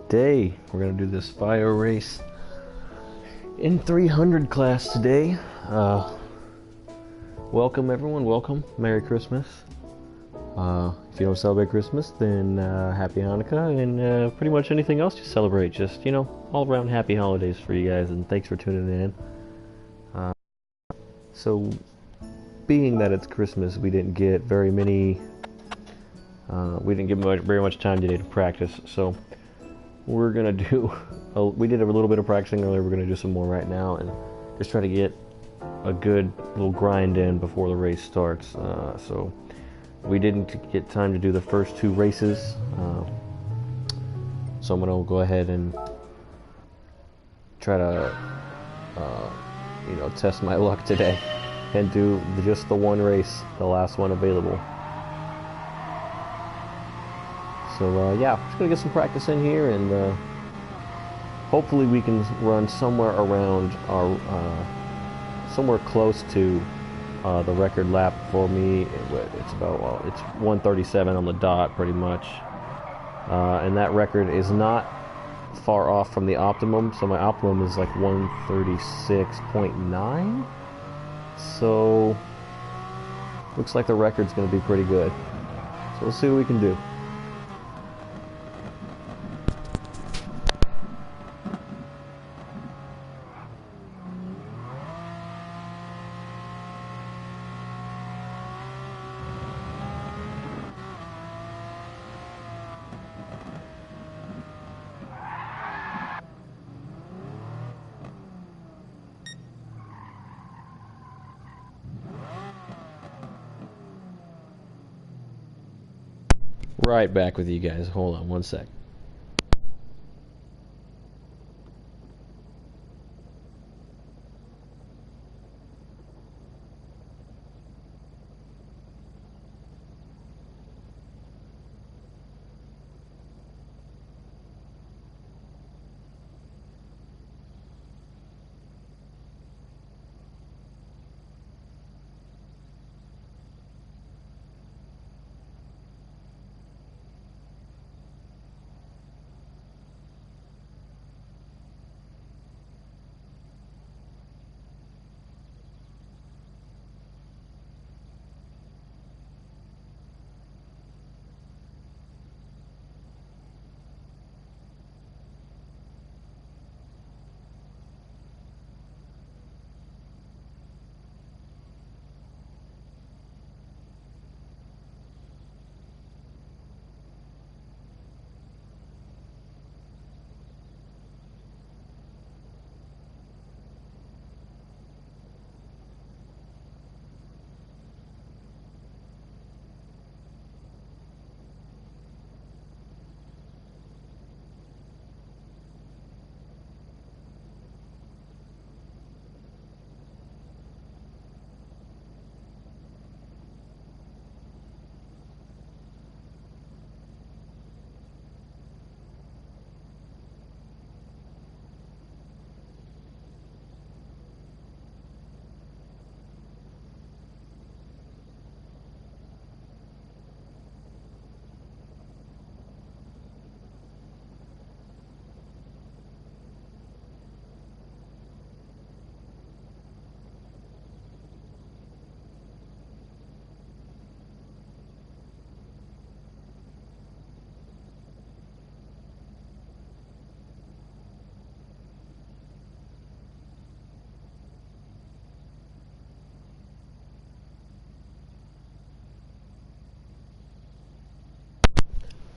today we're going to do this FIA Race in 300 class today. Welcome everyone, welcome. Merry Christmas. If you don't celebrate Christmas, then Happy Hanukkah, and pretty much anything else you celebrate. Just, all around happy holidays for you guys, and thanks for tuning in. So, being that it's Christmas, we didn't get very much time today to practice, so we're gonna do we did a little bit of practicing earlier. We're gonna do some more right now and just try to get a good little grind in before the race starts. So we didn't get time to do the first two races, so I'm gonna go ahead and try to test my luck today and do just the one race, the last one available. So yeah, just gonna get some practice in here, and hopefully we can run somewhere around our, somewhere close to the record lap for me. It's about, it's 1:37 on the dot, pretty much, and that record is not far off from the optimum. So my optimum is like 1:36.9. So looks like the record's gonna be pretty good. So we'll see what we can do. Right back with you guys. Hold on one sec.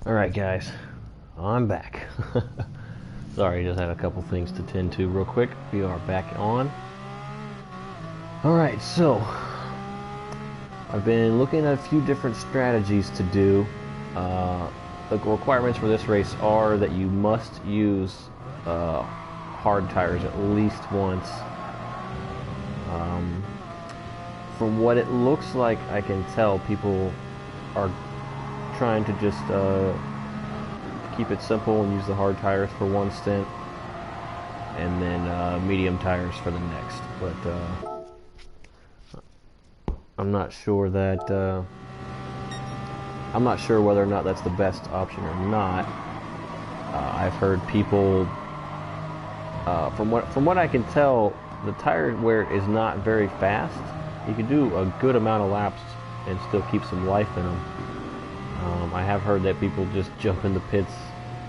Alright guys, I'm back. Sorry, just had a couple things to tend to real quick. We are back on. Alright, so I've been looking at a few different strategies to do. The requirements for this race are that you must use hard tires at least once. From what it looks like, I can tell people are trying to just keep it simple and use the hard tires for one stint, and then medium tires for the next. But I'm not sure that I'm not sure whether or not that's the best option or not. I've heard people, from what I can tell, the tire wear is not very fast. You can do a good amount of laps and still keep some life in them. I have heard that people just jump in the pits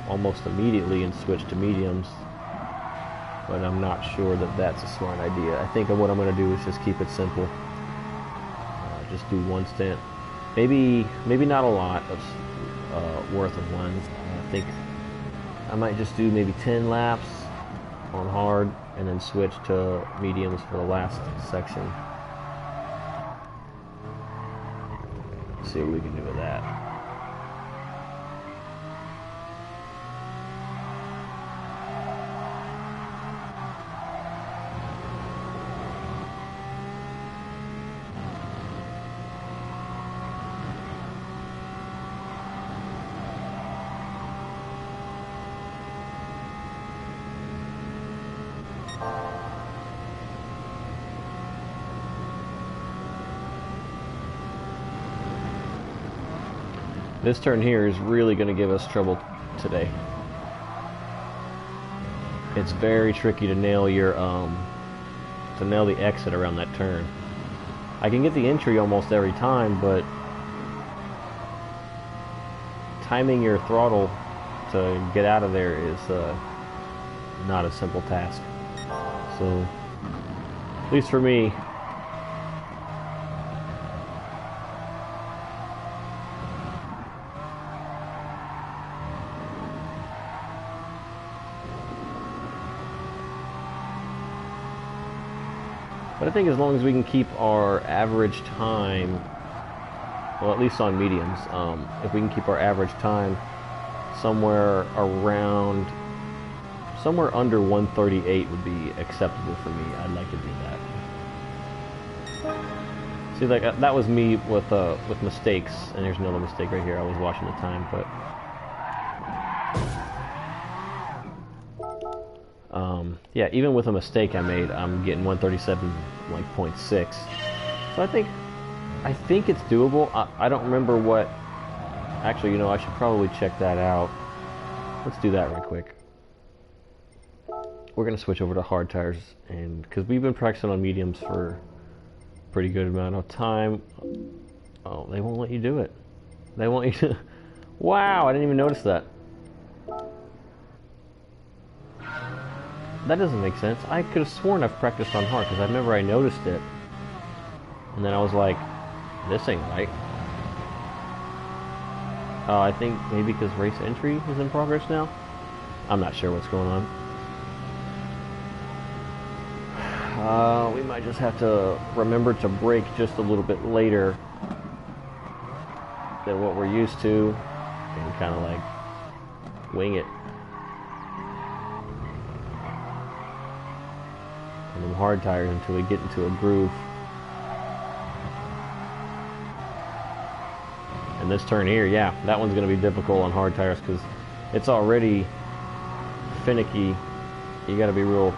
almost immediately and switch to mediums, but I'm not sure that that's a smart idea. I think what I'm going to do is just keep it simple. Just do one stint, maybe not a lot of worth of ones. I think I might just do maybe 10 laps on hard and then switch to mediums for the last section. See what we can do with that. This turn here is really going to give us trouble today. It's very tricky to nail your the exit around that turn. I can get the entry almost every time, but timing your throttle to get out of there is not a simple task. So, at least for me, but I think as long as we can keep our average time, well, at least on mediums, if we can keep our average time somewhere under 138 would be acceptable for me. I'd like to do that. See, like that was me with mistakes, and there's another mistake right here. I was watching the time, but yeah, even with a mistake I made, I'm getting 137.6. So I think it's doable. I don't remember what. Actually, you know, I should probably check that out. Let's do that real quick. We're gonna switch over to hard tires, and because we've been practicing on mediums for a pretty good amount of time. Oh, they won't let you do it. They want you to. Wow, I didn't even notice that. That doesn't make sense. I could have sworn I've practiced on hard, because I remember I noticed it. And then I was like, this ain't right. I think maybe because race entry is in progress now? I'm not sure what's going on. We might just have to remember to brake just a little bit later than what we're used to, and kind of like wing it. On them hard tires until we get into a groove. And this turn here, yeah, that one's going to be difficult on hard tires because it's already finicky. You got to be real.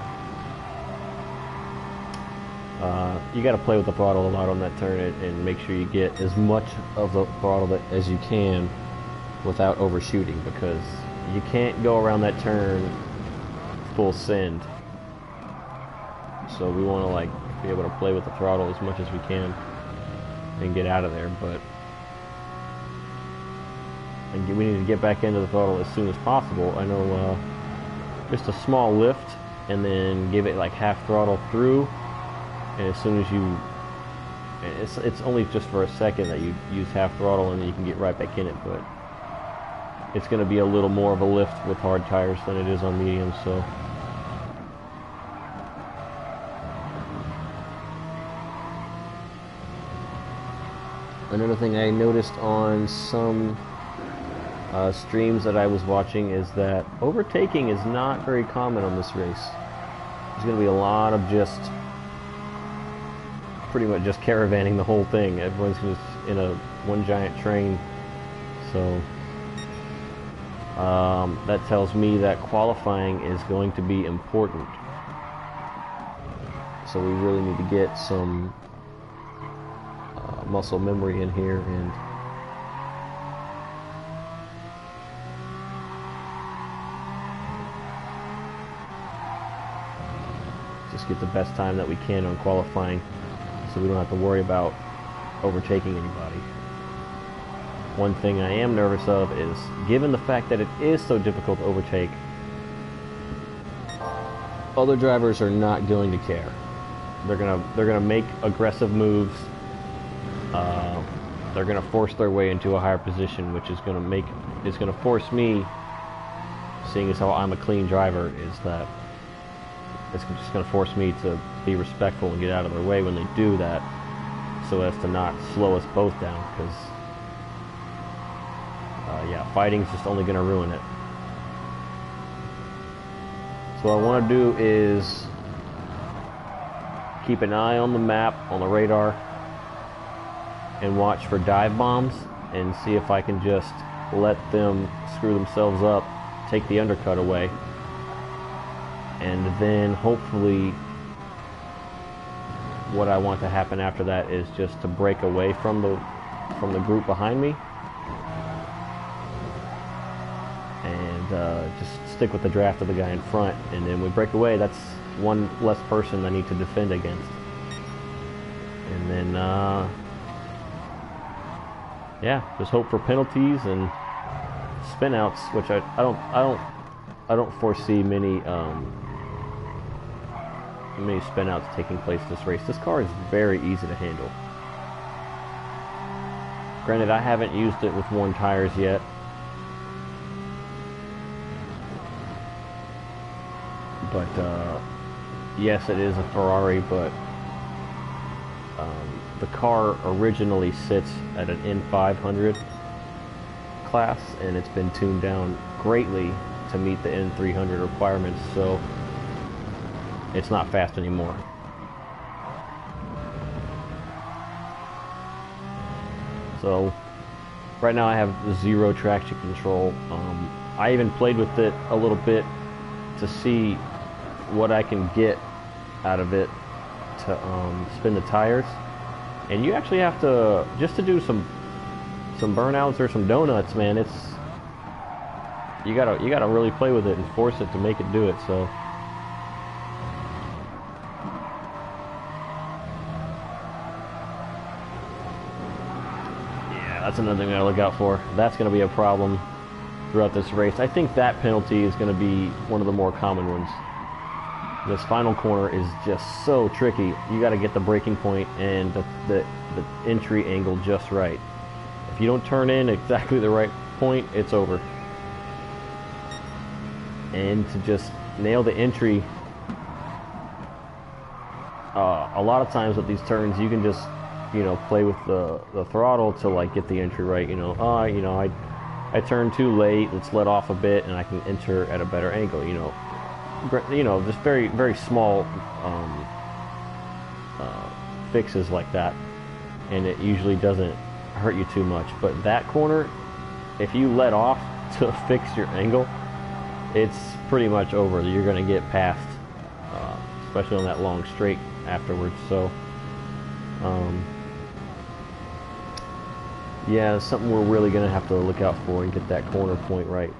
You got to play with the throttle a lot on that turn and make sure you get as much of the throttle as you can without overshooting, because you can't go around that turn full send. So we want to like be able to play with the throttle as much as we can and get out of there, but we need to get back into the throttle as soon as possible. I know just a small lift and then give it like half throttle through, and as soon as you, it's only just for a second that you use half throttle and then you can get right back in it, but it's going to be a little more of a lift with hard tires than it is on mediums. So another thing I noticed on some streams that I was watching is that overtaking is not very common on this race. There's going to be a lot of just pretty much just caravanning the whole thing. Everyone's just in a one giant train. So that tells me that qualifying is going to be important. So we really need to get some muscle memory in here and. just get the best time that we can on qualifying, so we don't have to worry about overtaking anybody. One thing I am nervous of is, given the fact that it is so difficult to overtake, other drivers are not going to care. They're gonna make aggressive moves. They're gonna force their way into a higher position, which is gonna force me, seeing as how I'm a clean driver, is that it's just gonna force me to be respectful and get out of their way when they do that, so as to not slow us both down. Because yeah, fighting's just only gonna ruin it. So what I want to do is keep an eye on the map, on the radar, and watch for dive bombs, and see if I can just let them screw themselves up, take the undercut away, and then hopefully what I want to happen after that is just to break away from the group behind me, and just stick with the draft of the guy in front. And then we break away, that's one less person I need to defend against. And then yeah, just hope for penalties and spin outs, which I don't foresee many spin outs taking place this race. This car is very easy to handle. Granted, I haven't used it with worn tires yet. But yes, it is a Ferrari, but the car originally sits at an N500 class, and it's been tuned down greatly to meet the N300 requirements, so it's not fast anymore. So right now I have 0 traction control. I even played with it a little bit to see what I can get out of it to spin the tires, and you actually have to, just to do some burnouts or some donuts, man, it's you gotta really play with it and force it to make it do it. So yeah, that's another thing I look out for. That's gonna be a problem throughout this race. I think that penalty is going to be one of the more common ones. This final corner is just so tricky. You got to get the braking point and the entry angle just right. If you don't turn in exactly the right point, it's over. And to just nail the entry, a lot of times with these turns, you can just, you know, play with the throttle to like get the entry right. You know, I turned too late, let's let off a bit and I can enter at a better angle, you know, just very, very small fixes like that, and it usually doesn't hurt you too much. But that corner, if you let off to fix your angle, it's pretty much over. You're going to get past, especially on that long straight afterwards. So yeah, it's something we're really going to have to look out for and get that corner point right.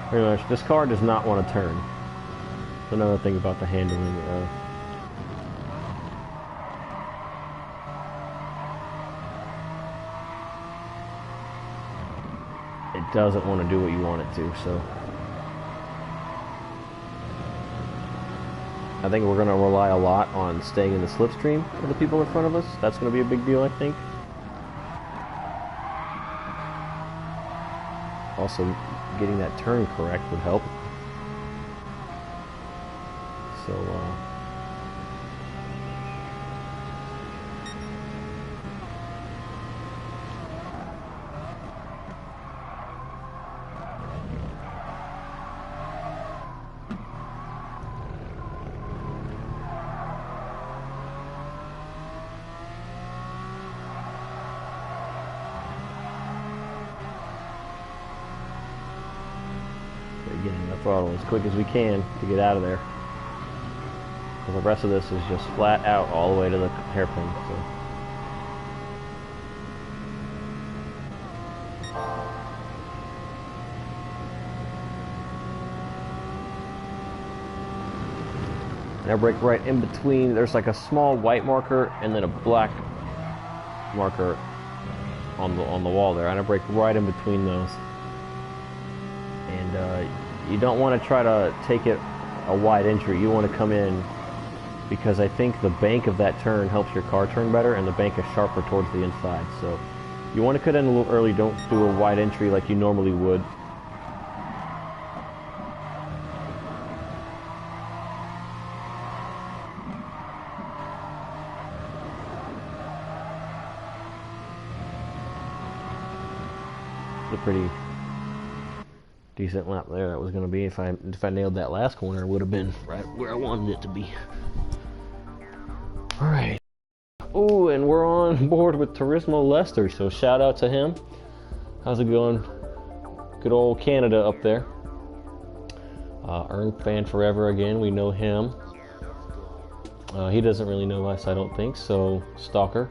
Pretty much, this car does not want to turn. That's another thing about the handling. It doesn't want to do what you want it to, so I think we're going to rely a lot on staying in the slipstream for the people in front of us. That's going to be a big deal, I think. Also, getting that turn correct would help. So, getting the throttle as quick as we can to get out of there. because the rest of this is just flat out all the way to the hairpin. So. And I brake right in between. There's like a small white marker and then a black marker on the wall there, and I brake right in between those. And you don't want to try to take it a wide entry. You want to come in, because I think the bank of that turn helps your car turn better, and the bank is sharper towards the inside. So you want to cut in a little early. Don't do a wide entry like you normally would. A pretty decent lap there that was going to be. If I nailed that last corner, it would have been right where I wanted it to be. All right. Oh, and we're on board with Turismo Leicester, so shout out to him. How's it going? Good old Canada up there. Earn fan forever again. We know him. He doesn't really know us, I don't think. So stalker.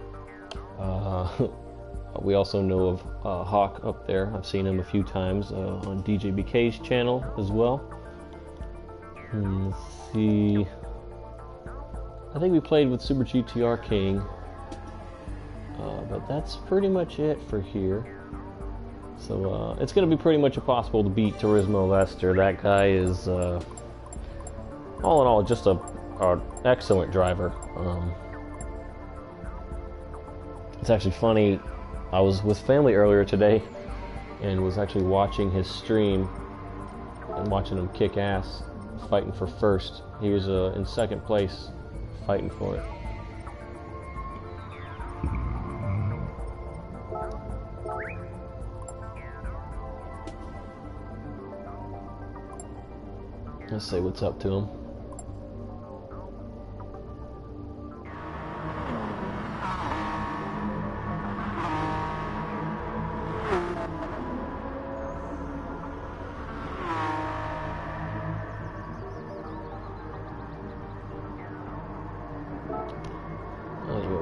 We also know of Hawk up there. I've seen him a few times on DJBK's channel as well. Let's see. I think we played with Super GTR King. But that's pretty much it for here. So it's going to be pretty much impossible to beat Turismo Leicester. That guy is, all in all, just an excellent driver. It's actually funny. I was with family earlier today and was actually watching his stream and watching him kick ass, fighting for first. He was in second place, fighting for it. Let's say what's up to him.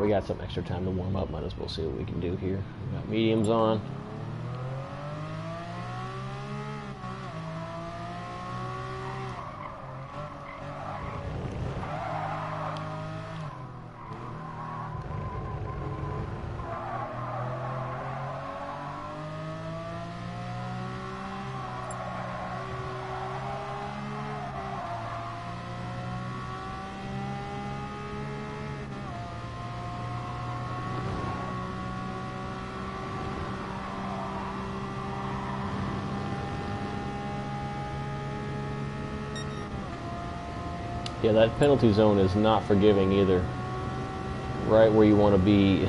We got some extra time to warm up. Might as well see what we can do here. We got mediums on. Yeah, that penalty zone is not forgiving either. Right where you want to be.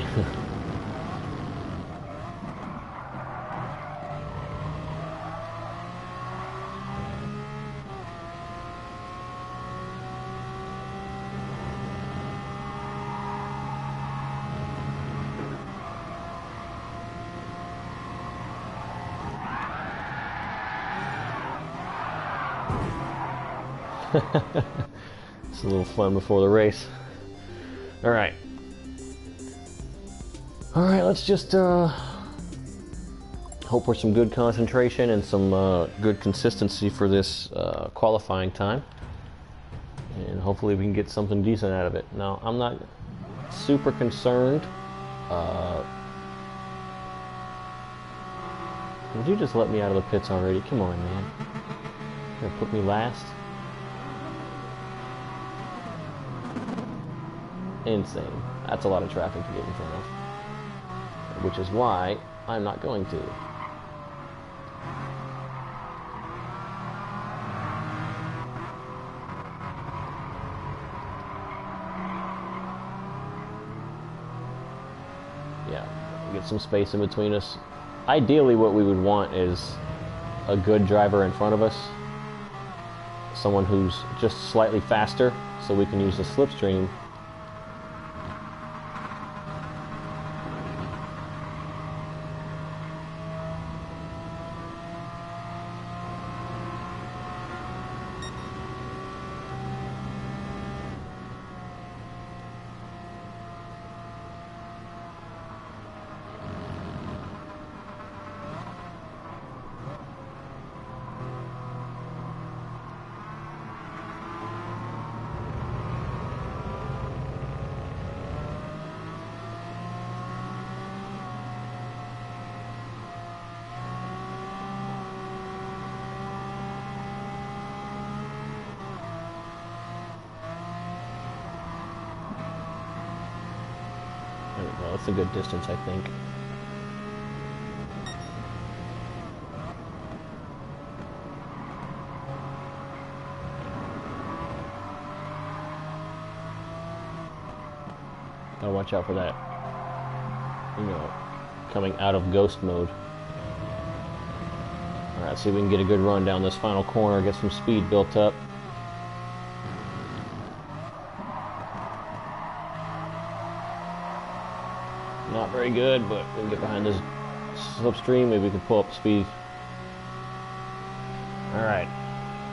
It's a little fun before the race. All right, let's just hope for some good concentration and some good consistency for this qualifying time, and hopefully we can get something decent out of it. Now, I'm not super concerned. Would you just let me out of the pits already? Come on, man. You're gonna put me last? Insane. That's a lot of traffic to get in front of. Which is why I'm not going to. Yeah, get some space in between us. Ideally, what we would want is a good driver in front of us. Someone who's just slightly faster, so we can use the slipstream. that's a good distance, I think. Gotta watch out for that, you know, coming out of ghost mode. Alright, see if we can get a good run down this final corner, get some speed built up. Not very good, but we can get behind this slipstream, maybe we can pull up speed. Alright,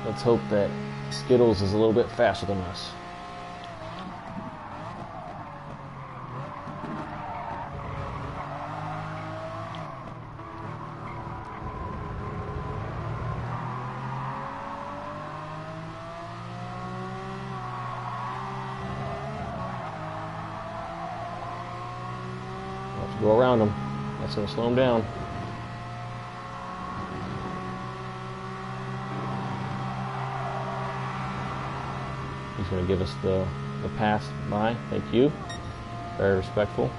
let's hope that Skittles is a little bit faster than us. Go around him. That's going to slow him down. He's going to give us the pass by. Thank you. Very respectful.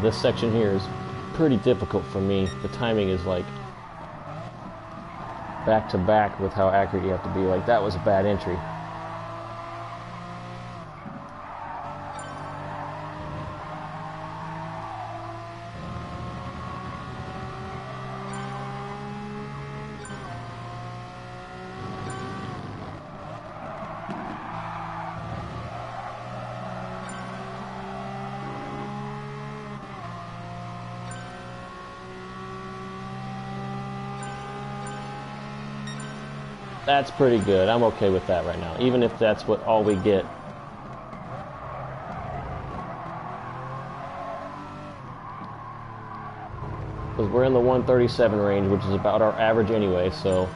This section here is pretty difficult for me. The timing is like back to back with how accurate you have to be. Like, that was a bad entry. That's pretty good. I'm okay with that right now, even if that's what all we get. Because we're in the 137 range, which is about our average anyway, so.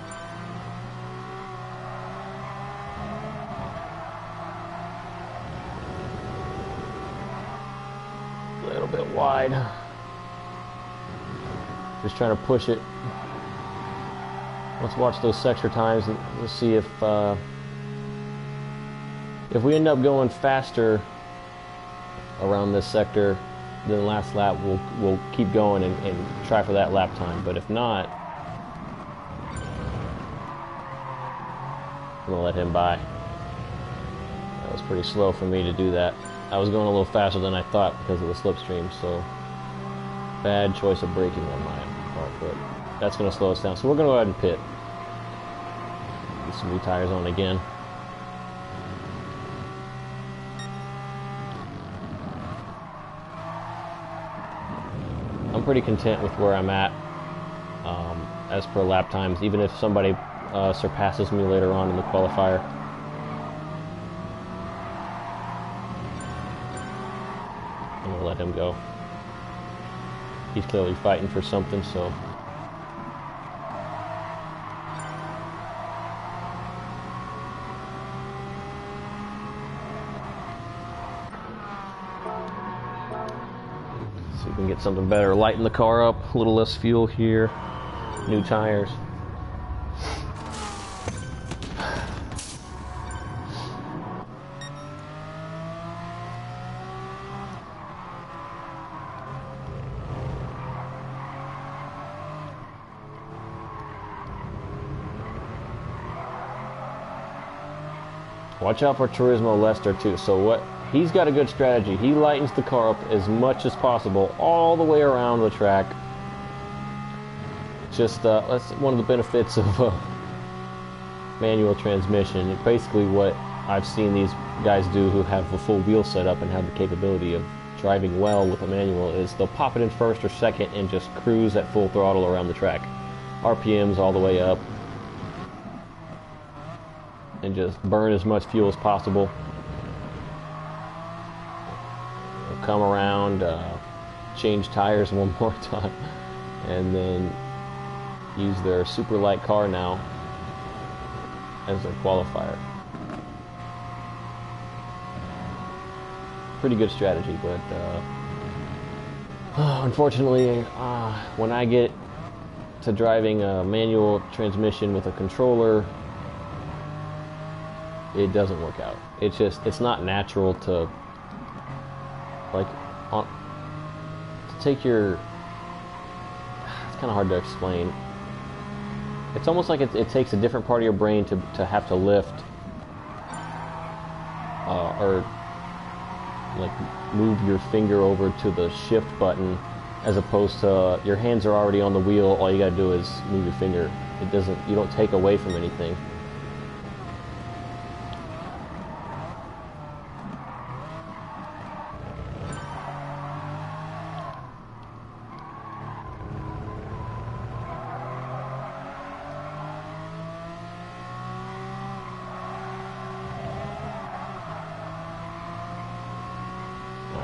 A little bit wide. Just trying to push it. Let's watch those sector times and let's see if we end up going faster around this sector than the last lap, we'll keep going and try for that lap time. But if not, I'm gonna let him by. That was pretty slow for me to do that. I was going a little faster than I thought because of the slipstream, so bad choice of braking on my part, but that's going to slow us down. So we're going to go ahead and pit. Get some new tires on again. I'm pretty content with where I'm at as per lap times, even if somebody surpasses me later on in the qualifier. I'm going to let him go. He's clearly fighting for something, so. See if we can get something better. Lighten the car up, a little less fuel here. New tires. Watch out for Turismo Lester too. So what he's got a good strategy. He lightens the car up as much as possible all the way around the track. Just that's one of the benefits of manual transmission. Basically what I've seen these guys do who have a full wheel setup and have the capability of driving well with a manual is they'll pop it in first or second and just cruise at full throttle around the track. RPMs all the way up. And just burn as much fuel as possible. We'll come around, change tires one more time, and then use their super light car now as their qualifier. Pretty good strategy, but unfortunately, when I get to driving a manual transmission with a controller, it doesn't work out. It's not natural to like to take your. It's kind of hard to explain. It's almost like it takes a different part of your brain to have to lift or like move your finger over to the shift button, as opposed to your hands are already on the wheel. All you gotta do is move your finger. You don't take away from anything.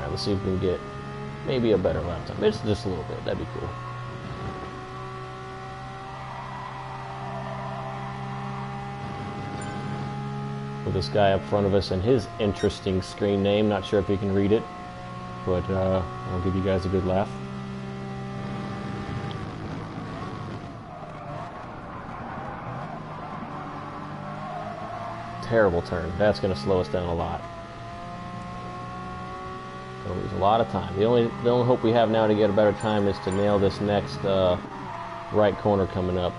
Let's see if we can get maybe a better lap time. It's just a little bit. That'd be cool. With this guy up front of us and his interesting screen name. Not sure if you can read it, but I'll give you guys a good laugh. Terrible turn. That's going to slow us down a lot. We'll lose a lot of time. The only hope we have now to get a better time is to nail this next right corner coming up.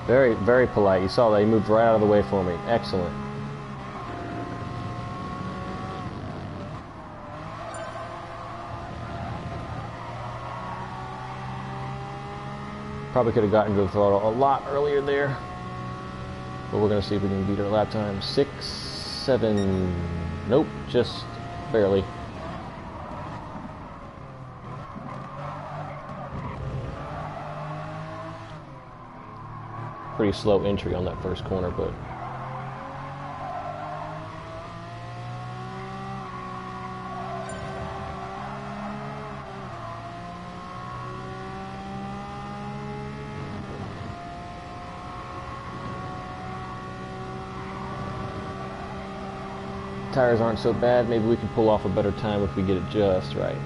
Very, very polite. You saw that he moved right out of the way for me. Excellent. Probably could have gotten to the throttle a lot earlier there, but we're going to see if we can beat our lap time. 6, 7, nope, just barely. Pretty slow entry on that first corner, but tires aren't so bad. Maybe we can pull off a better time if we get it just right.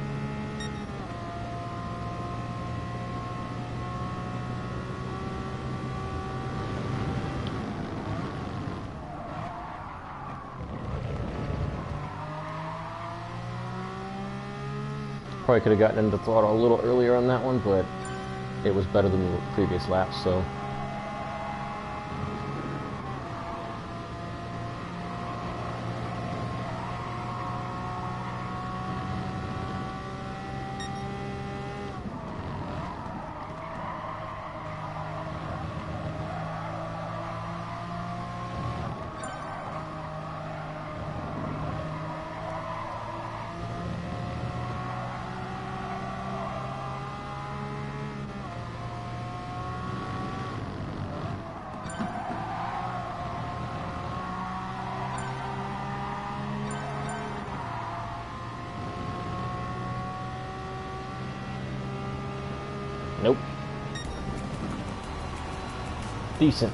Probably could have gotten into the throttle a little earlier on that one, but it was better than the previous lap, so. Nope. Decent.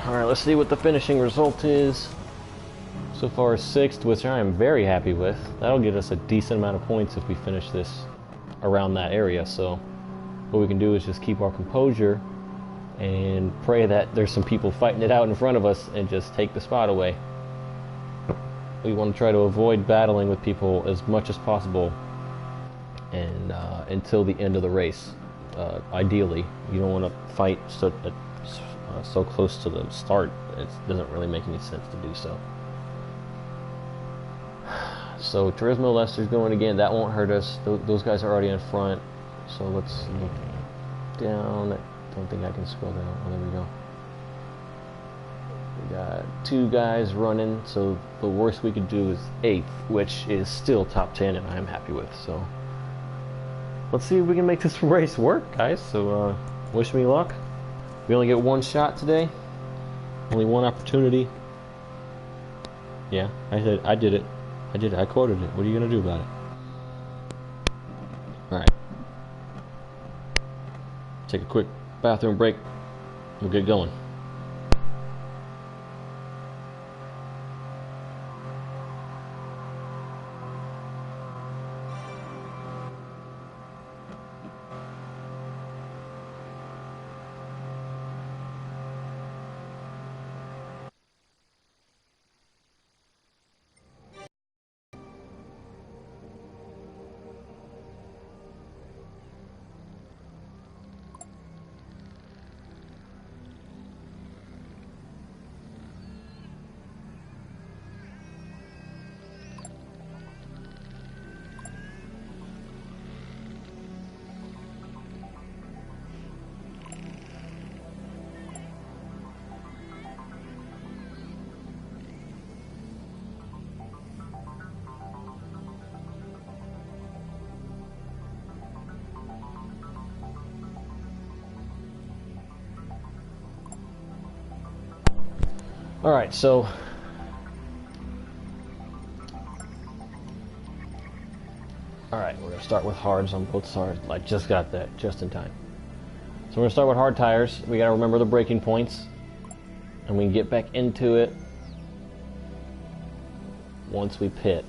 Alright, let's see what the finishing result is. So far 6th, which I am very happy with. That'll get us a decent amount of points if we finish this around that area. So what we can do is just keep our composure and pray that there's some people fighting it out in front of us and just take the spot away. We want to try to avoid battling with people as much as possible and until the end of the race. Ideally, you don't want to fight so close to the start. It doesn't really make any sense to do so. So Turismo Leicester's going again. That won't hurt us. Those guys are already in front. So let's look down. I don't think I can scroll down. Oh, there we go. We got 2 guys running. So the worst we could do is 8th, which is still top 10, and I'm happy with. So let's see if we can make this race work, guys. So, wish me luck. We only get one shot today. Only one opportunity. Yeah, I did it. I did it. I quoted it. What are you gonna do about it? Alright. Take a quick bathroom break. We'll get going. Alright, so alright, we're gonna start with hards on both sides. I just got that just in time. So we're gonna start with hard tires. We gotta remember the braking points, and we can get back into it once we pit.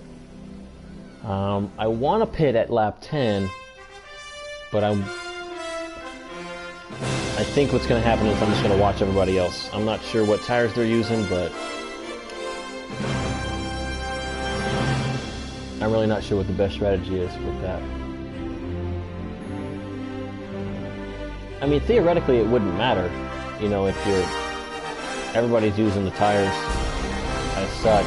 I want to pit at lap 10, but I think what's going to happen is I'm just going to watch everybody else. I'm not sure what tires they're using, but I'm really not sure what the best strategy is with that. I mean, theoretically, it wouldn't matter, you know, if everybody's using the tires as such.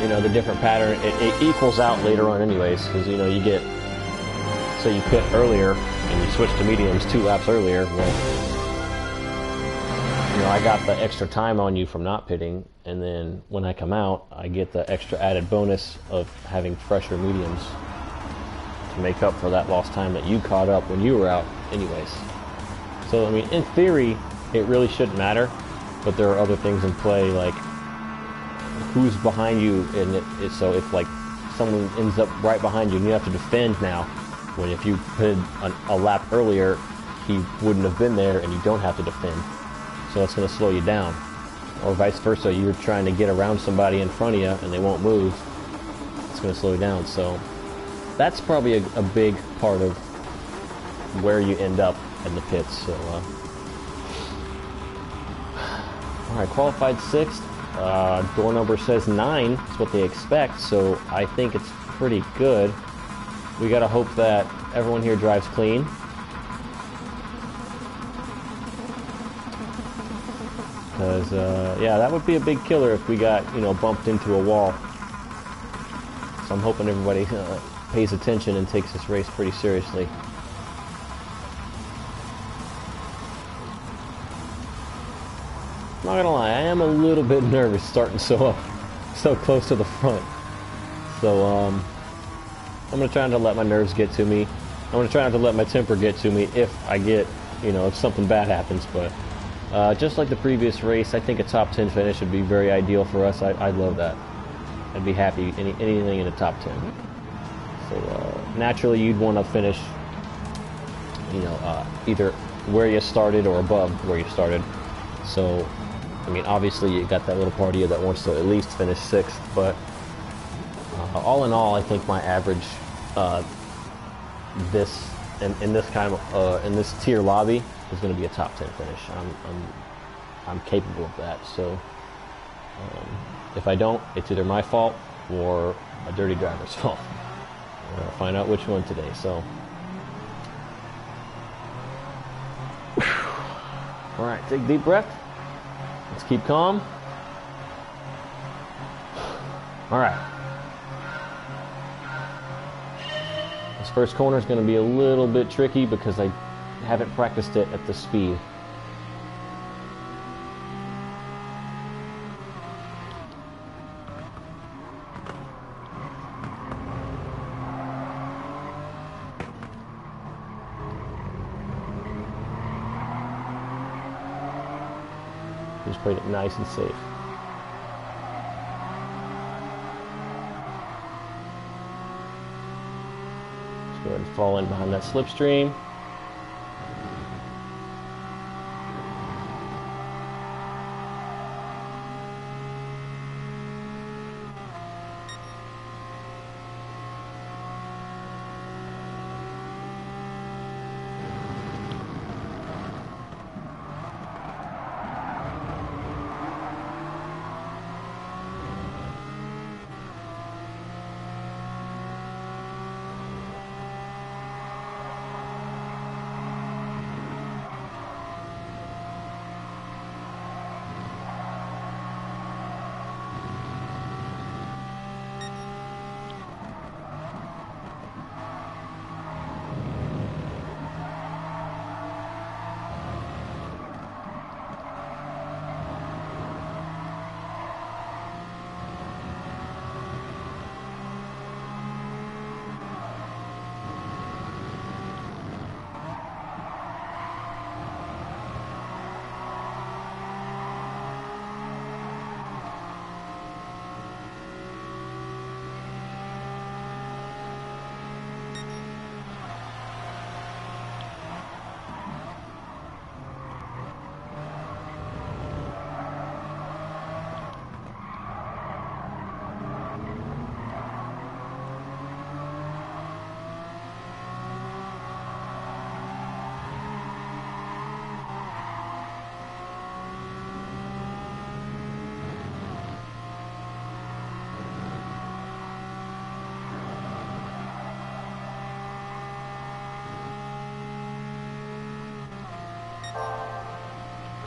You know, the different pattern, it equals out later on anyways, because, you know, you get, so you pit earlier, and you switch to mediums 2 laps earlier, well, you know, I got the extra time on you from not pitting, and then when I come out, I get the extra added bonus of having fresher mediums to make up for that lost time that you caught up when you were out anyways. So, I mean, in theory, it really shouldn't matter, but there are other things in play, like who's behind you, and so if like someone ends up right behind you and you have to defend now, when if you put a lap earlier, he wouldn't have been there and you don't have to defend. So it's going to slow you down. Or vice versa, you're trying to get around somebody in front of you and they won't move. It's going to slow you down. So that's probably a big part of where you end up in the pits. So, alright, qualified 6th. Door number says 9. That's what they expect, so I think it's pretty good. We gotta hope that everyone here drives clean. Because, yeah, that would be a big killer if we got, you know, bumped into a wall. So I'm hoping everybody pays attention and takes this race pretty seriously. I'm not gonna lie, I am a little bit nervous starting so close to the front. So, I'm gonna try not to let my nerves get to me. I'm gonna try not to let my temper get to me if I get, you know, if something bad happens. But just like the previous race, I think a top 10 finish would be very ideal for us. I'd love that. I'd be happy anything in the top 10. So naturally, you'd want to finish, you know, either where you started or above where you started. So, I mean, obviously, you got that little part of you that wants to at least finish 6th, but all in all, I think my average in this kind of in this tier lobby is going to be a top 10 finish. I'm capable of that. So if I don't, it's either my fault or a dirty driver's fault. We're going to find out which one today. So, all right, take a deep breath. Let's keep calm. All right. This first corner is going to be a little bit tricky because I haven't practiced it at the speed. Just played it nice and safe. Just go ahead and fall in behind that slipstream.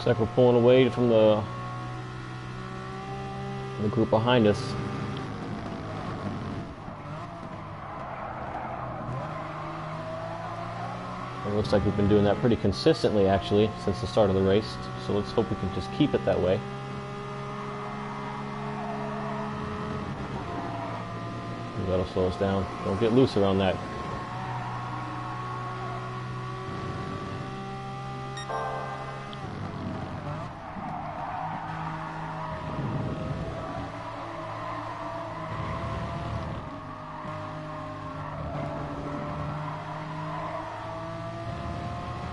Looks like we're pulling away from the group behind us. It looks like we've been doing that pretty consistently, actually, since the start of the race. So let's hope we can just keep it that way. That'll slow us down. Don't get loose around that.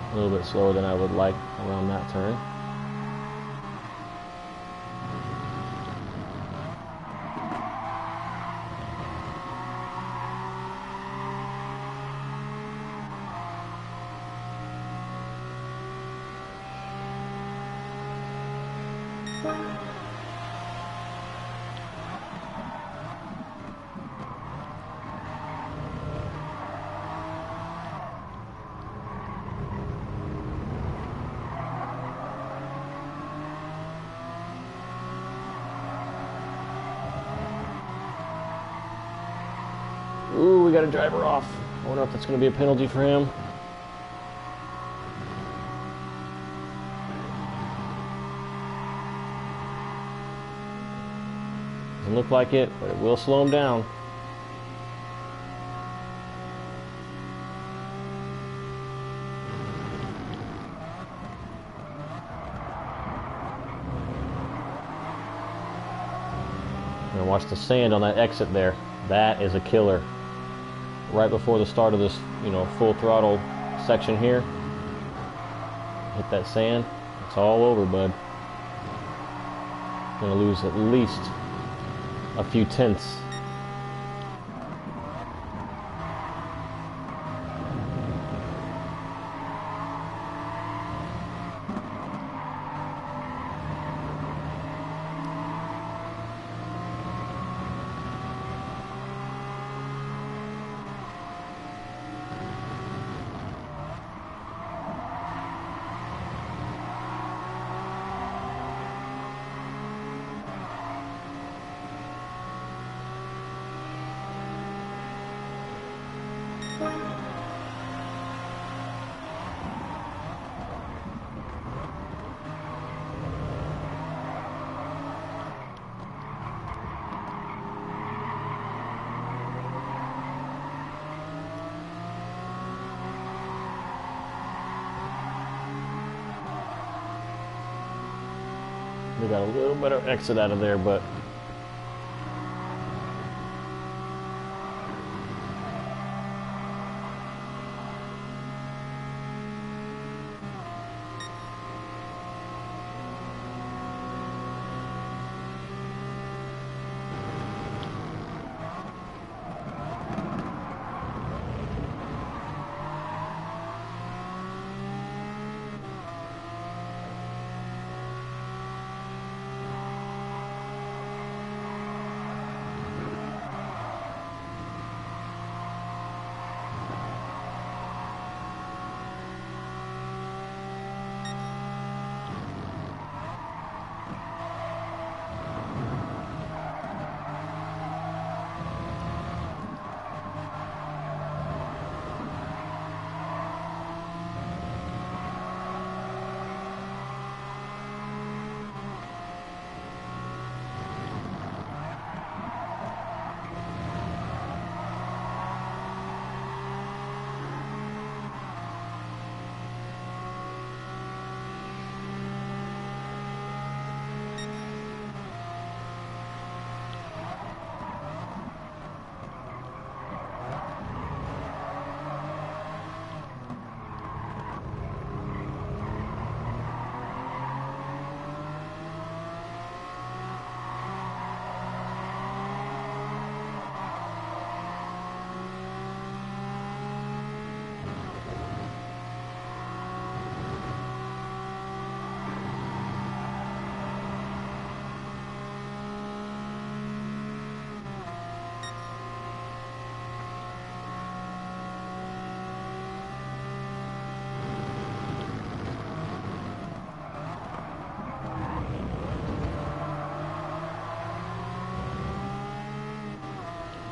A little bit slower than I would like around that turn. Ooh, we got a driver off. I wonder if that's going to be a penalty for him. Doesn't look like it, but it will slow him down. Now watch the sand on that exit there. That is a killer. Right before the start of this, full throttle section here. Hit that sand. It's all over, bud. Gonna lose at least a few tenths. We got a little bit of exit out of there, but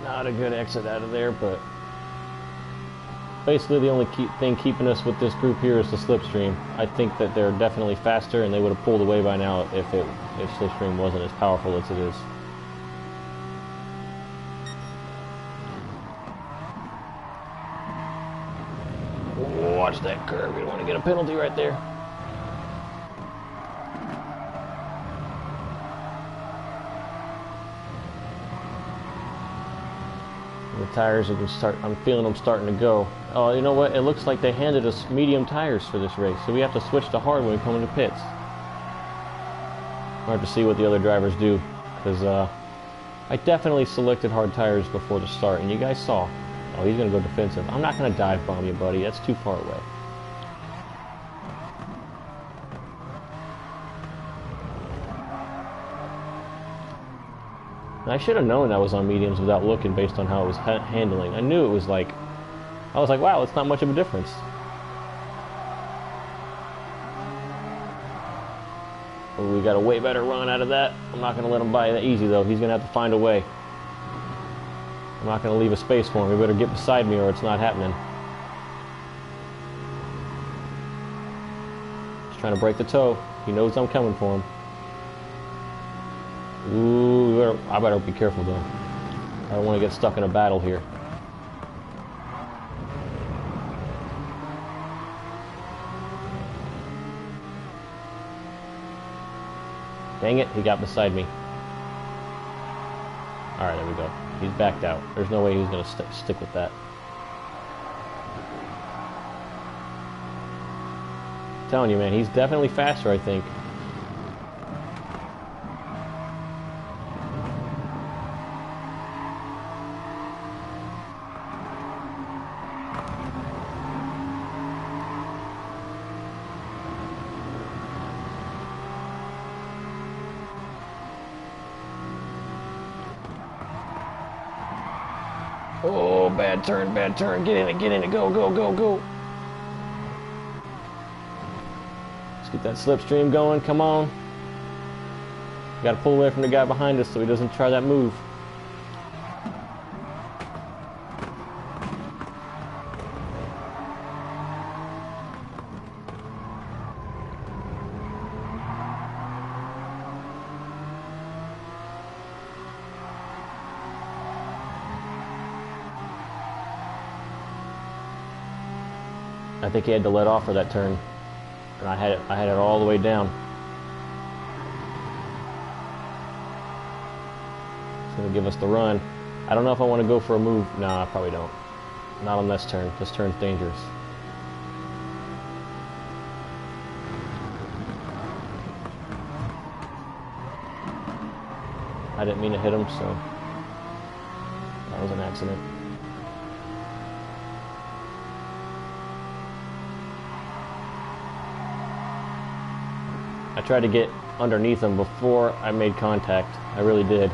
not a good exit out of there, but basically the only thing keeping us with this group here is the slipstream. I think that they're definitely faster, and they would have pulled away by now if slipstream wasn't as powerful as it is. Watch that curve. We don't want to get a penalty right there. The tires are going to start. I'm feeling them starting to go. Oh, you know what? It looks like they handed us medium tires for this race, so we have to switch to hard when we come into pits. We'll have to see what the other drivers do, because I definitely selected hard tires before the start, and you guys saw. Oh, he's going to go defensive. I'm not going to dive bomb you, buddy. That's too far away. I should have known I was on mediums without looking based on how it was handling. I knew it was like, I was like, wow, it's not much of a difference. But we got a way better run out of that. I'm not going to let him buy that easy, though. He's going to have to find a way. I'm not going to leave a space for him. He better get beside me or it's not happening. Just trying to break the toe. He knows I'm coming for him. Ooh, I better be careful though. I don't want to get stuck in a battle here. Dang it, he got beside me. Alright, there we go. He's backed out. There's no way he's going to stick with that. I'm telling you, man, he's definitely faster, I think. Oh, bad turn, bad turn. Get in it, go, go, go, go. Let's get that slipstream going, come on. Got to pull away from the guy behind us so he doesn't try that move. I think he had to let off for that turn, and I had it all the way down. going to give us the run. I don't know if I want to go for a move. No, I probably don't. Not on this turn. This turn's dangerous. I didn't mean to hit him, so that was an accident. I tried to get underneath him before I made contact. I really did.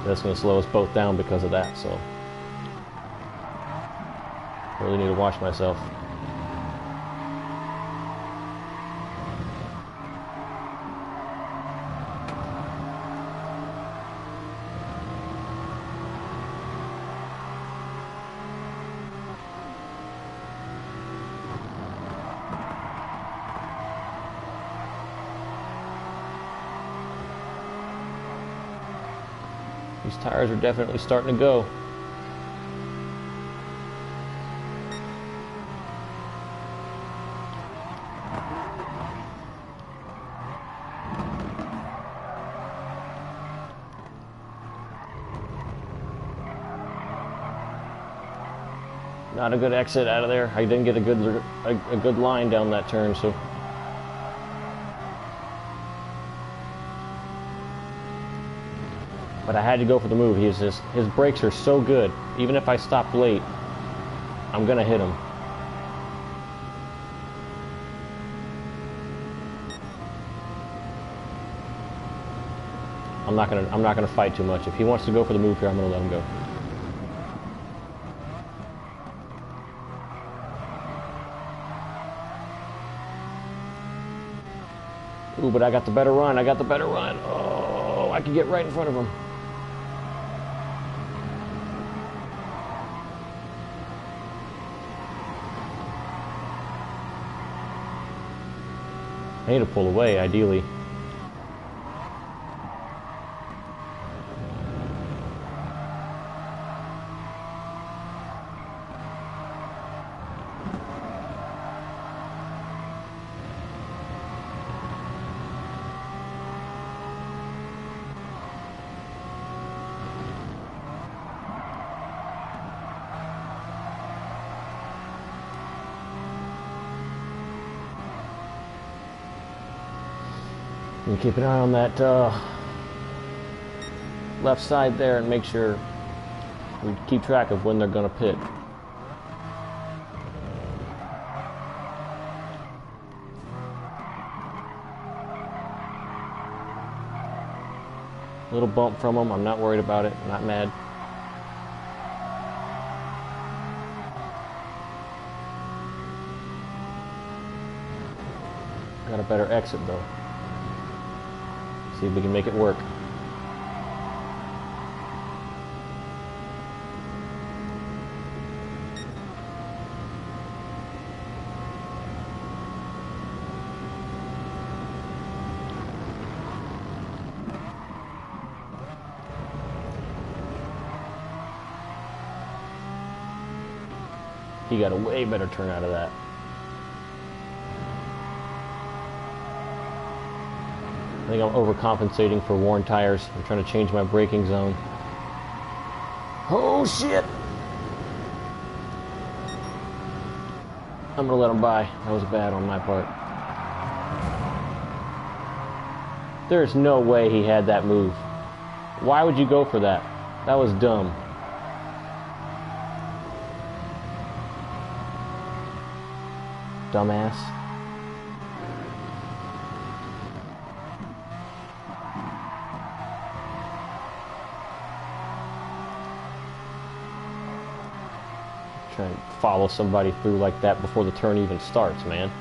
That's going to slow us both down because of that, so I really need to watch myself. These tires are definitely starting to go. Not a good exit out of there. I didn't get a good line down that turn, so. But I had to go for the move. His brakes are so good. Even if I stopped late, I'm gonna hit him. I'm not gonna fight too much. If he wants to go for the move here, I'm gonna let him go. Ooh, but I got the better run. I got the better run. Oh, I could get right in front of him. I need to pull away, ideally. You keep an eye on that left side there and make sure we keep track of when they're going to pit. Little bump from them. I'm not worried about it. I'm not mad. Got a better exit though. See if we can make it work. He got a way better turn out of that. I think I'm overcompensating for worn tires. I'm trying to change my braking zone. Oh shit! I'm gonna let him by. That was bad on my part. There's no way he had that move. Why would you go for that? That was dumb. Dumbass. Try and follow somebody through like that before the turn even starts, man.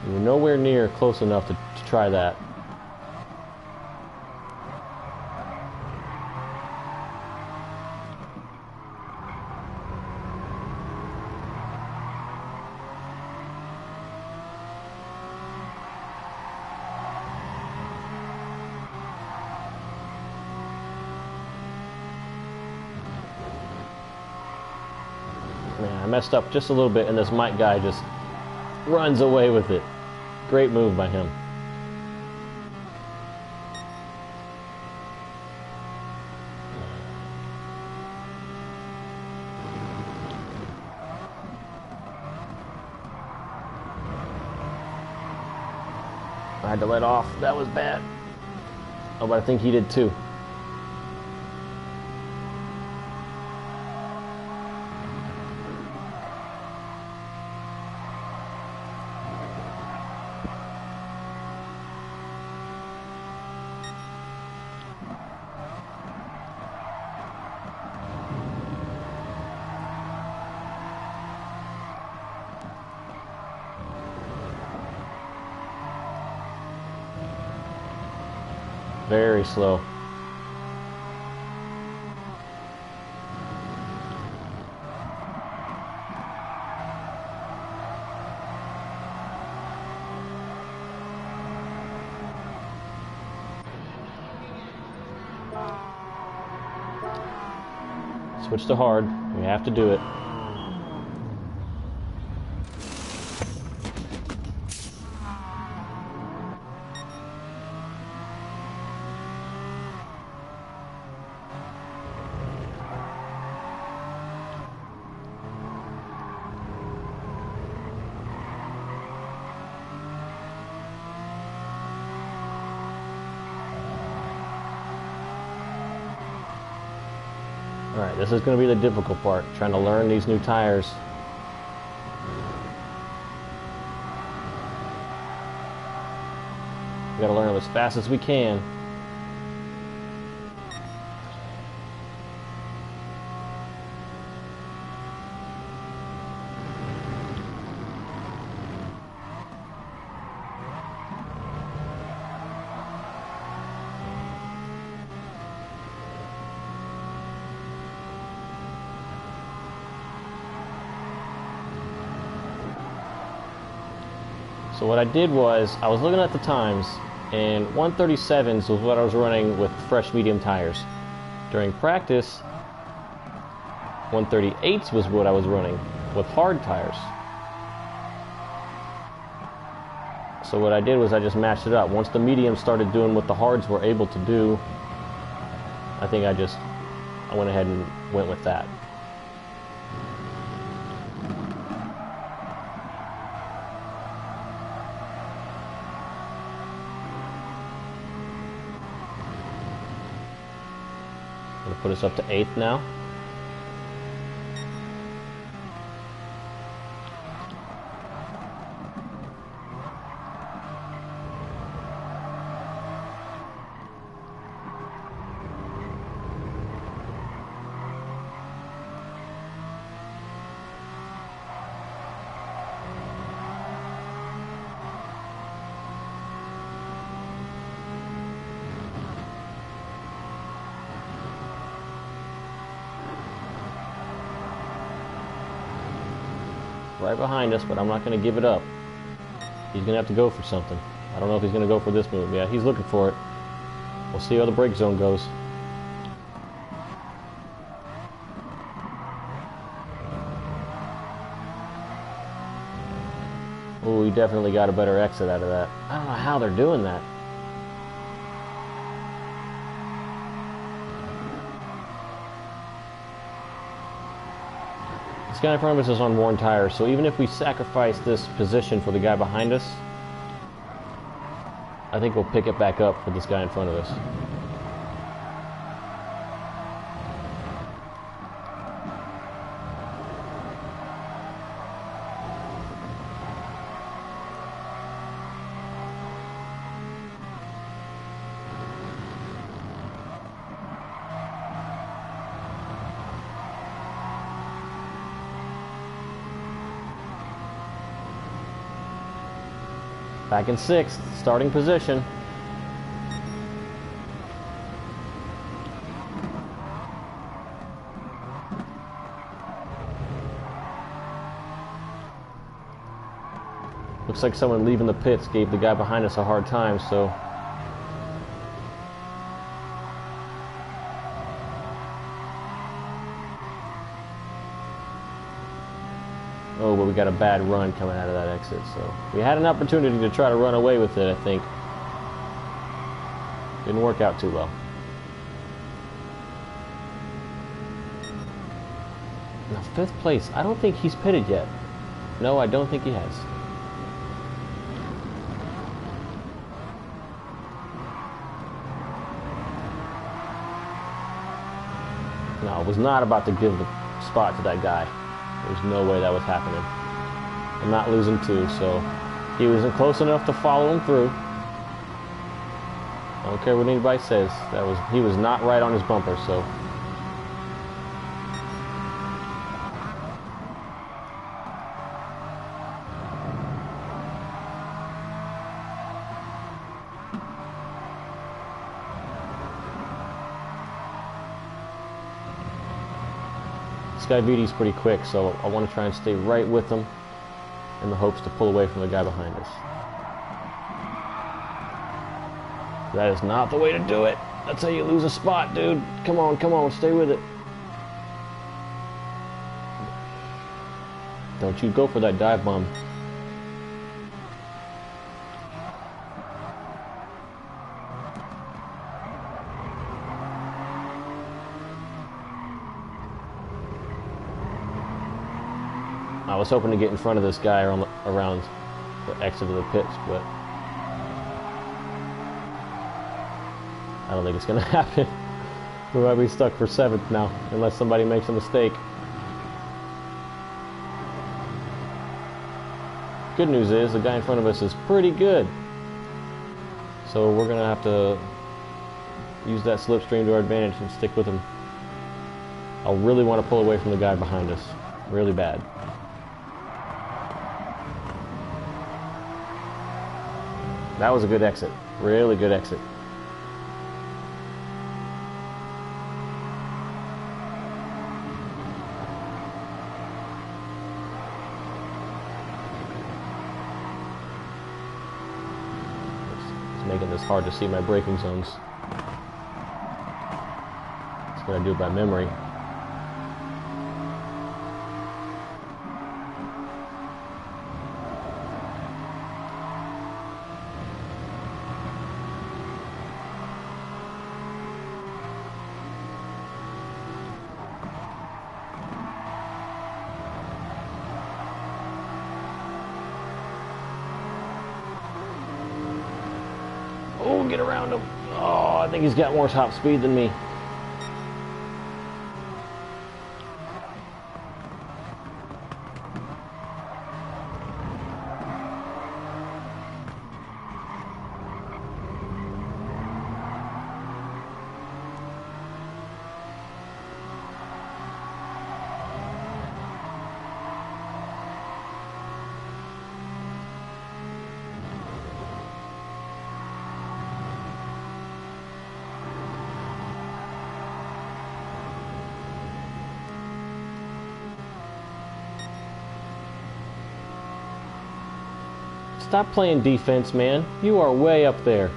You're nowhere near close enough to try that. Man, I messed up just a little bit, and this Mike guy just runs away with it. Great move by him. I had to let off. That was bad. Oh, but I think he did too. Very slow. Switch to hard. We have to do it. Alright, this is going to be the difficult part, trying to learn these new tires. We got to learn them as fast as we can. So what I did was, I was looking at the times, and 137s was what I was running with fresh medium tires. During practice, 138s was what I was running with hard tires. So what I did was I just matched it up. Once the mediums started doing what the hards were able to do, I think I went ahead and went with that. Gonna put us up to 8th now. Right behind us, but I'm not going to give it up. He's going to have to go for something. I don't know if he's going to go for this move. Yeah, he's looking for it. We'll see how the brake zone goes. Oh, he definitely got a better exit out of that. I don't know how they're doing that. This guy in front of us is on worn tires, so even if we sacrifice this position for the guy behind us, I think we'll pick it back up for this guy in front of us. Back in 6th, starting position. Looks like someone leaving the pits gave the guy behind us a hard time, so... Oh, but we got a bad run coming out of that exit, so... We had an opportunity to try to run away with it, I think. Didn't work out too well. Now, 5th place, I don't think he's pitted yet. No, I don't think he has. No, I was not about to give the spot to that guy. There's no way that was happening. I'm not losing two, so he wasn't close enough to follow him through. I don't care what anybody says. He was not right on his bumper, so. Skyvidi's pretty quick, so I want to try and stay right with him in the hopes to pull away from the guy behind us. That is not the way to do it. That's how you lose a spot, dude. Come on, stay with it. Don't you go for that dive bomb. I was hoping to get in front of this guy around the exit of the pits, but I don't think it's going to happen. We might be stuck for 7th now, unless somebody makes a mistake. Good news is, the guy in front of us is pretty good. So we're going to have to use that slipstream to our advantage and stick with him. I really want to pull away from the guy behind us. Really bad. That was a good exit. Really good exit. It's making this hard to see my braking zones. Just gotta do it by memory. Oh, get around him. Oh, I think he's got more top speed than me. Stop playing defense, man. You are way up there.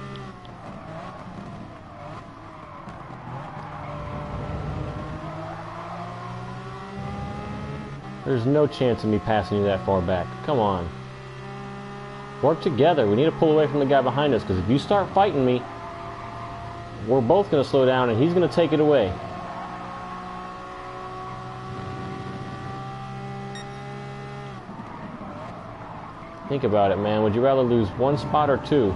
There's no chance of me passing you that far back. Come on. Work together. We need to pull away from the guy behind us, because if you start fighting me, we're both going to slow down and he's going to take it away. Think about it, man. Would you rather lose 1 spot or 2?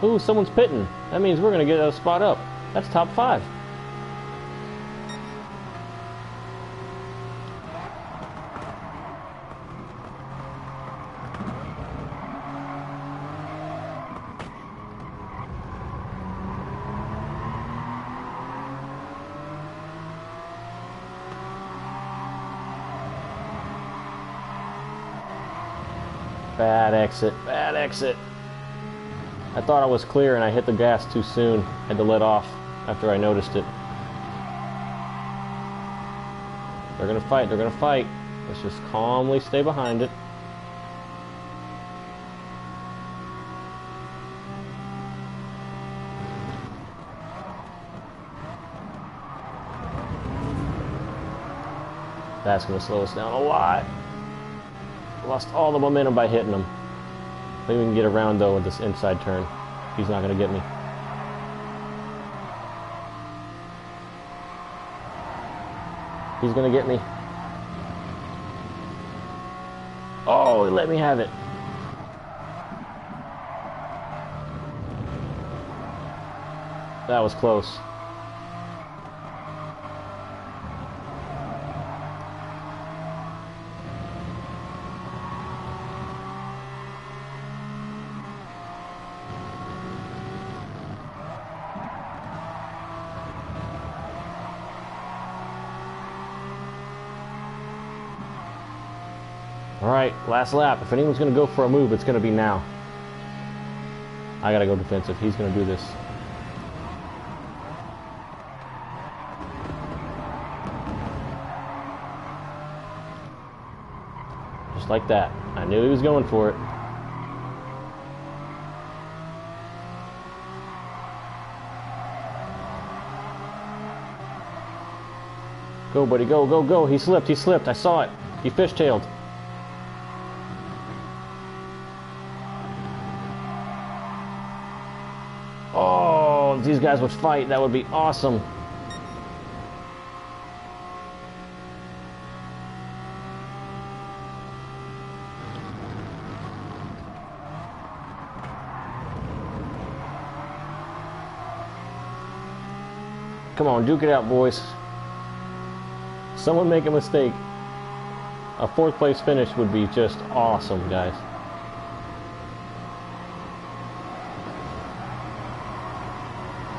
Ooh, someone's pitting. That means we're going to get a spot up. That's top 5. Bad exit, bad exit. I thought I was clear and I hit the gas too soon. Had to let off after I noticed it. They're gonna fight, they're gonna fight. Let's just calmly stay behind it. That's gonna slow us down a lot. Lost all the momentum by hitting them. Maybe we can get around though with this inside turn. He's not gonna get me. He's gonna get me. Oh, he let me have it. That was close. Alright, last lap. If anyone's going to go for a move, it's going to be now. I got to go defensive. He's going to do this. Just like that. I knew he was going for it. Go, buddy. Go, go, go. He slipped. He slipped. I saw it. He fishtailed. Oh, if these guys would fight, that would be awesome. Come on, duke it out, boys. Someone make a mistake. A fourth place finish would be just awesome, guys.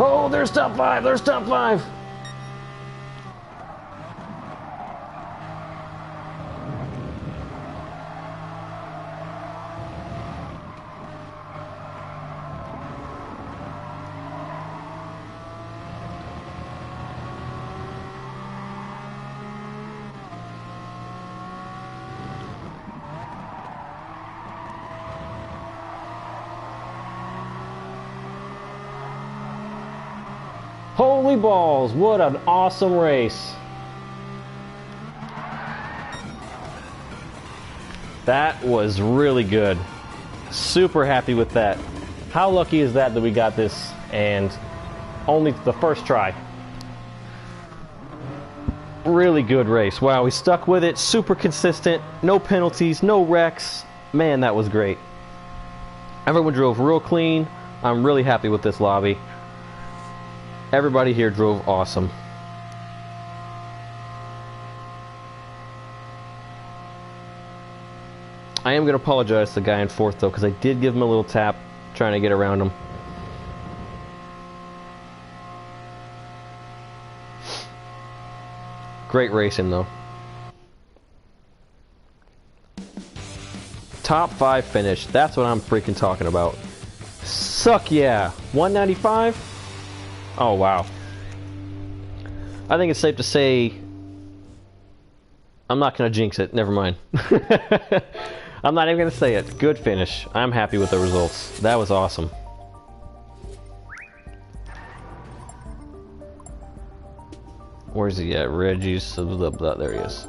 Oh, there's top five. There's top five. Holy balls, what an awesome race. That was really good. Super happy with that. How lucky is that we got this and only the first try. Really good race. Wow, we stuck with it. Super consistent. No penalties, no wrecks. Man, that was great. Everyone drove real clean. I'm really happy with this lobby. Everybody here drove awesome. I am going to apologize to the guy in fourth, though, because I did give him a little tap trying to get around him. Great racing, though. Top 5 finish. That's what I'm freaking talking about. Suck yeah. 195? Oh, wow. I think it's safe to say... I'm not going to jinx it. Never mind. I'm not even going to say it. Good finish. I'm happy with the results. That was awesome. Where's he at? Reggie's... There he is.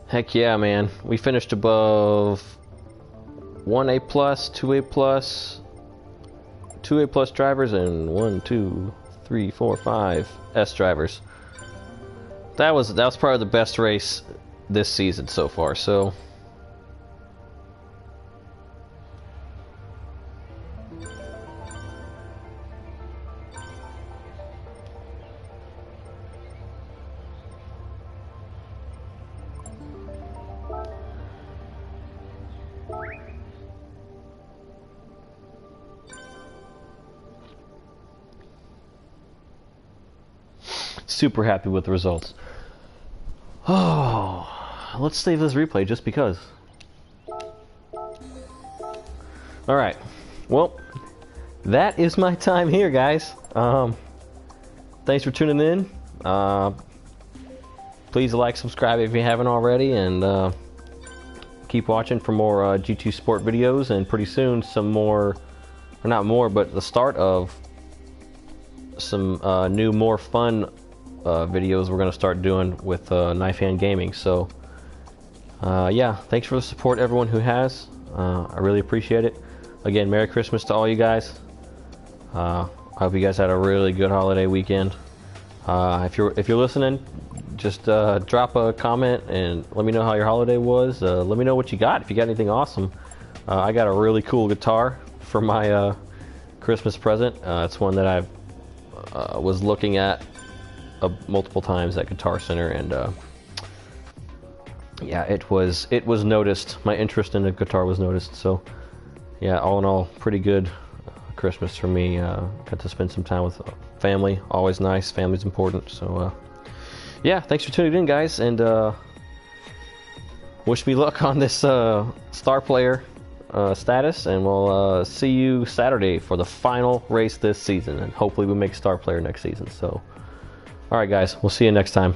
Heck yeah, man. We finished above 1A+, 2A+, 2A+ drivers, and 1, 2, 3, 4, 5 S drivers. That was probably the best race this season so far, so... super happy with the results. Oh, let's save this replay just because. Alright, well, that is my time here, guys. Thanks for tuning in. Please like, subscribe if you haven't already, and keep watching for more G2 Sport videos, and pretty soon some more, or not more, but the start of some new, more fun videos we're going to start doing with Knife Hand Gaming. So, yeah, thanks for the support, everyone who has. I really appreciate it. Again, Merry Christmas to all you guys. I hope you guys had a really good holiday weekend. If you're listening, just drop a comment and let me know how your holiday was. Let me know what you got, if you got anything awesome. I got a really cool guitar for my Christmas present. It's one that I was looking at multiple times at Guitar Center, and yeah, it was noticed. My interest in the guitar was noticed. So yeah, all in all, pretty good Christmas for me. Got to spend some time with family. Always nice. Family's important. So yeah, thanks for tuning in, guys, and wish me luck on this star player status, and we'll see you Saturday for the final race this season, and hopefully we make star player next season. So alright, guys, we'll see you next time.